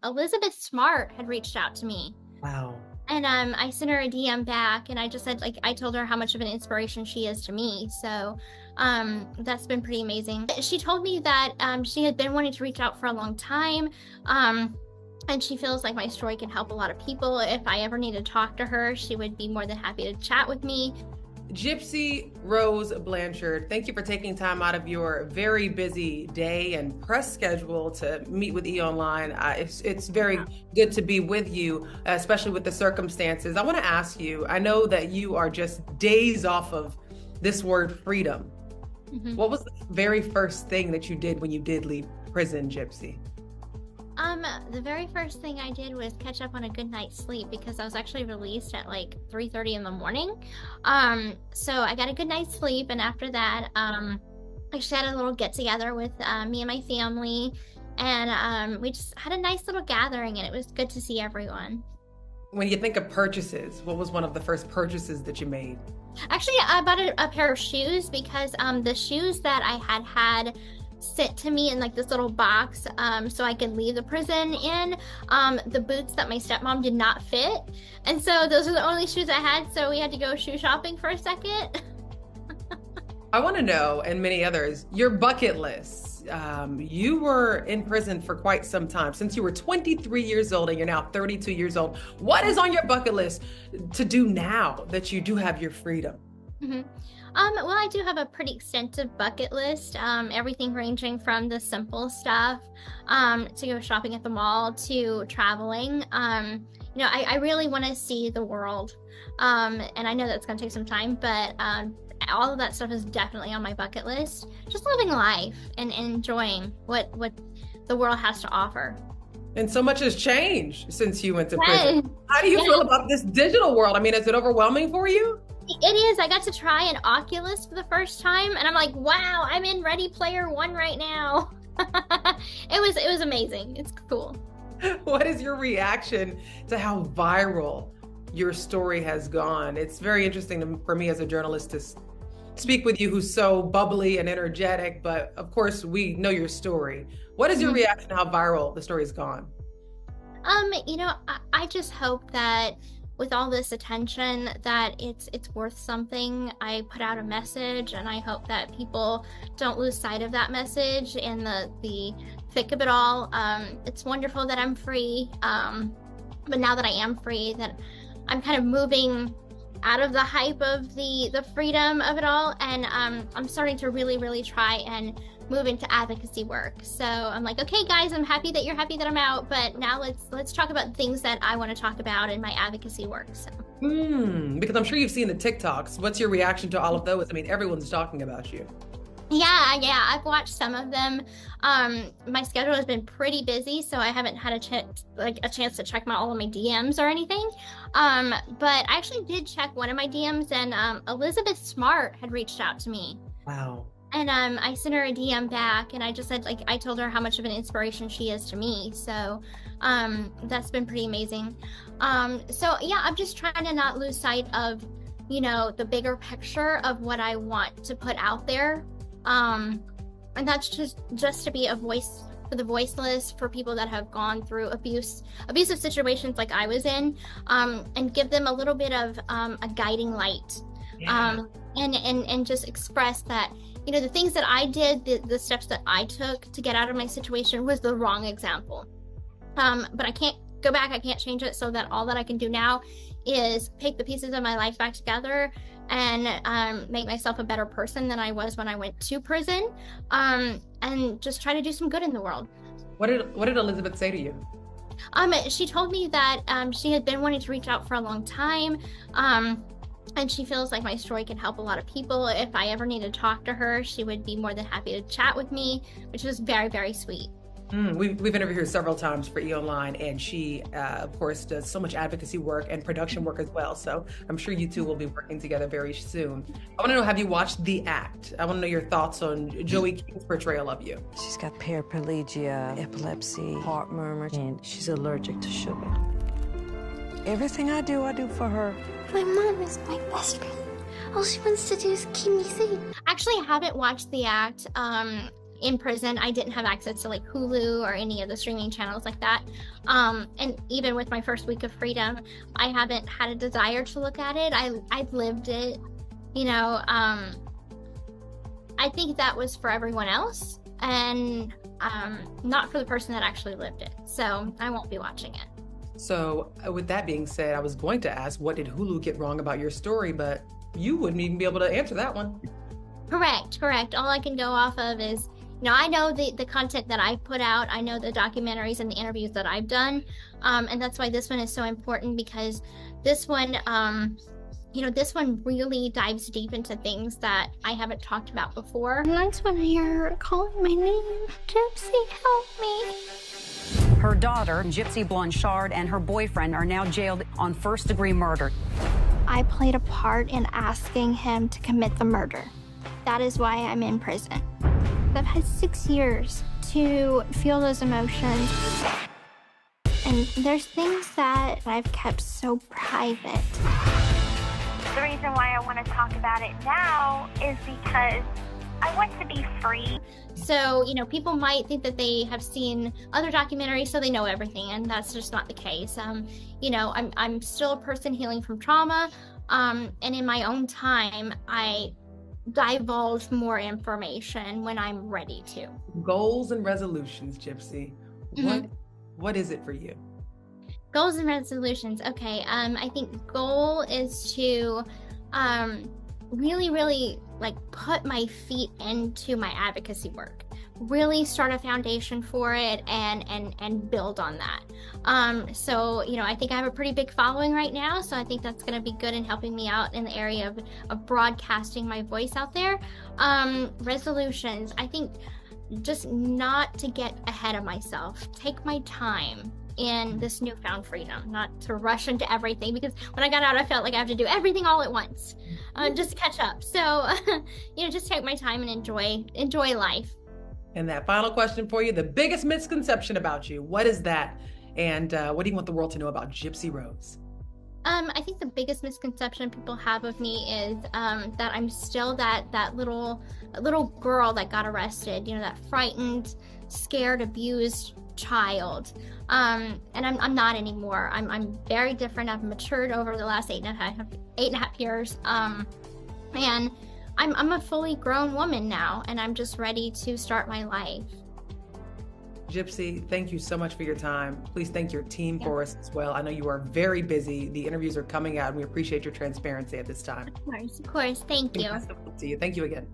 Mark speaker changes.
Speaker 1: Elizabeth Smart had reached out to me.
Speaker 2: Wow.
Speaker 1: And I sent her a DM back, and I just said, like, I told her how much of an inspiration she is to me. So that's been pretty amazing. She told me that she had been wanting to reach out for a long time. And she feels like my story can help a lot of people. If I ever need to talk to her, she would be more than happy to chat with me.
Speaker 2: Gypsy Rose Blanchard, thank you for taking time out of your very busy day and press schedule to meet with E Online. It's very good to be with you, especially with the circumstances. I want to ask you, I know that you are just days off of this word freedom.
Speaker 1: Mhm.
Speaker 2: What was the very first thing that you did when you did leave prison, Gypsy?
Speaker 1: The very first thing I did was catch up on a good night's sleep because I was actually released at like 3:30 in the morning. So I got a good night's sleep, and after that, I just had a little get together with me and my family, and we just had a nice little gathering, and it was good to see everyone.
Speaker 2: When you think of purchases, what was one of the first purchases that you made?
Speaker 1: Actually, I bought a pair of shoes because the shoes that I had sent to me in like this little box so I could leave the prison in, the boots that my stepmom did not fit. And so those are the only shoes I had, so we had to go shoe shopping for a second.
Speaker 2: I want to know, and many others, your bucket list. You were in prison for quite some time, since you were 23 years old and you're now 32 years old. What is on your bucket list to do now that you do have your freedom?
Speaker 1: Mhm. Well, I do have a pretty extensive bucket list, everything ranging from the simple stuff, to go shopping at the mall to traveling. I really want to see the world. And I know that's going to take some time, but all of that stuff is definitely on my bucket list. Just living life and enjoying what the world has to offer.
Speaker 2: And so much has changed since you went to prison.
Speaker 1: Yes.
Speaker 2: How do you
Speaker 1: Yeah.
Speaker 2: feel about this digital world? I mean, is it overwhelming for you?
Speaker 1: It is. I got to try an Oculus for the first time, and I'm like, wow, I'm in Ready Player One right now. It was amazing. It's cool.
Speaker 2: What is your reaction to how viral your story has gone? It's very interesting for me as a journalist to speak with you, who's so bubbly and energetic, but of course we know your story. What is your
Speaker 1: Mhm.
Speaker 2: reaction to how viral the story's gone?
Speaker 1: I just hope that with all this attention that it's worth something. I put out a message, and I hope that people don't lose sight of that message in the thick of it all. It's wonderful that I'm free, but now that I am free, that I'm kind of moving out of the hype of the freedom of it all, and I'm starting to really try and move into advocacy work. So I'm like, okay guys, I'm happy that you're happy that I'm out, but now let's talk about things that I want to talk about in my advocacy work. So
Speaker 2: Because I'm sure you've seen the TikToks. What's your reaction to all of those? I mean, everyone's talking about you.
Speaker 1: yeah, I've watched some of them. My schedule has been pretty busy, so I haven't had a chance to check all of my DMs or anything. But I actually did check one of my DMs, and Elizabeth Smart had reached out to me.
Speaker 2: Wow.
Speaker 1: And I sent her a DM back, and I just said, like, I told her how much of an inspiration she is to me. So that's been pretty amazing. So yeah, I'm just trying to not lose sight of, the bigger picture of what I want to put out there. And that's just to be a voice for the voiceless, for people that have gone through abusive situations like I was in, and give them a little bit of a guiding light.
Speaker 2: Yeah.
Speaker 1: And just express that, the things that I did, the steps that I took to get out of my situation was the wrong example. But I can't go back, I can't change it, so that all that I can do now is pick the pieces of my life back together and make myself a better person than I was when I went to prison, and just try to do some good in the world.
Speaker 2: What did Elizabeth say to you?
Speaker 1: She told me that she had been wanting to reach out for a long time, and she feels like my story can help a lot of people. If I ever need to talk to her, she would be more than happy to chat with me, which was very sweet.
Speaker 2: We've interviewed her several times for E Online, and she, of course, does so much advocacy work and production work as well. So I'm sure you two will be working together very soon. I want to know, have you watched The Act? I want to know your thoughts on Joey King's portrayal of you.
Speaker 3: She's got paraplegia, epilepsy, heart murmur, and she's allergic to sugar. Everything I do for her.
Speaker 4: My mom is my best friend. All she wants to do is keep me safe.
Speaker 1: Actually, I haven't watched The Act. in prison, I didn't have access to like Hulu or any of the streaming channels like that. And even with my first week of freedom, I haven't had a desire to look at it. I've lived it, you know. I think that was for everyone else, and not for the person that actually lived it. So I won't be watching it.
Speaker 2: So with that being said, I was going to ask, what did Hulu get wrong about your story? But you wouldn't even be able to answer that one.
Speaker 1: Correct. All I can go off of is, you know, I know the content that I put out. I know the documentaries and the interviews that I've done. And that's why this one is so important, because this one, you know, this one really dives deep into things that I haven't talked about before.
Speaker 4: And that's when I hear her calling my name. Gypsy, help me.
Speaker 5: Her daughter, Gypsy Blanchard, and her boyfriend are now jailed on first-degree murder.
Speaker 4: I played a part in asking him to commit the murder. That is why I'm in prison. I've had 6 years to feel those emotions. And there's things that I've kept so private.
Speaker 6: The reason why I want to talk about it now is because I want to be free.
Speaker 1: So, you know, people might think that they have seen other documentaries, so they know everything, and that's just not the case. You know, I'm still a person healing from trauma, and in my own time, I divulge more information when I'm ready to.
Speaker 2: Goals and resolutions, Gypsy. What is it for you?
Speaker 1: Goals and resolutions. Okay. I think goal is to really like put my feet into my advocacy work. Really start a foundation for it and build on that. So, you know, I think I have a pretty big following right now, so I think that's going to be good in helping me out in the area of broadcasting my voice out there. Resolutions, I think just not to get ahead of myself. Take my time in this newfound freedom, not to rush into everything, because when I got out, I felt like I have to do everything all at once, just to catch up. So, you know, just take my time and enjoy life.
Speaker 2: And that final question for you, the biggest misconception about you, what is that? And what do you want the world to know about Gypsy Rose?
Speaker 1: I think the biggest misconception people have of me is that I'm still that little girl that got arrested, you know, that frightened, scared, abused child. And I'm not anymore. I'm very different. I've matured over the last 8.5 years. And I'm a fully grown woman now, and I'm just ready to start my life.
Speaker 2: Gypsy, thank you so much for your time. Please thank your team for us as well. I know you are very busy. The interviews are coming out, and we appreciate your transparency at this time.
Speaker 1: Of course. Thank you.
Speaker 2: To you. Thank you again.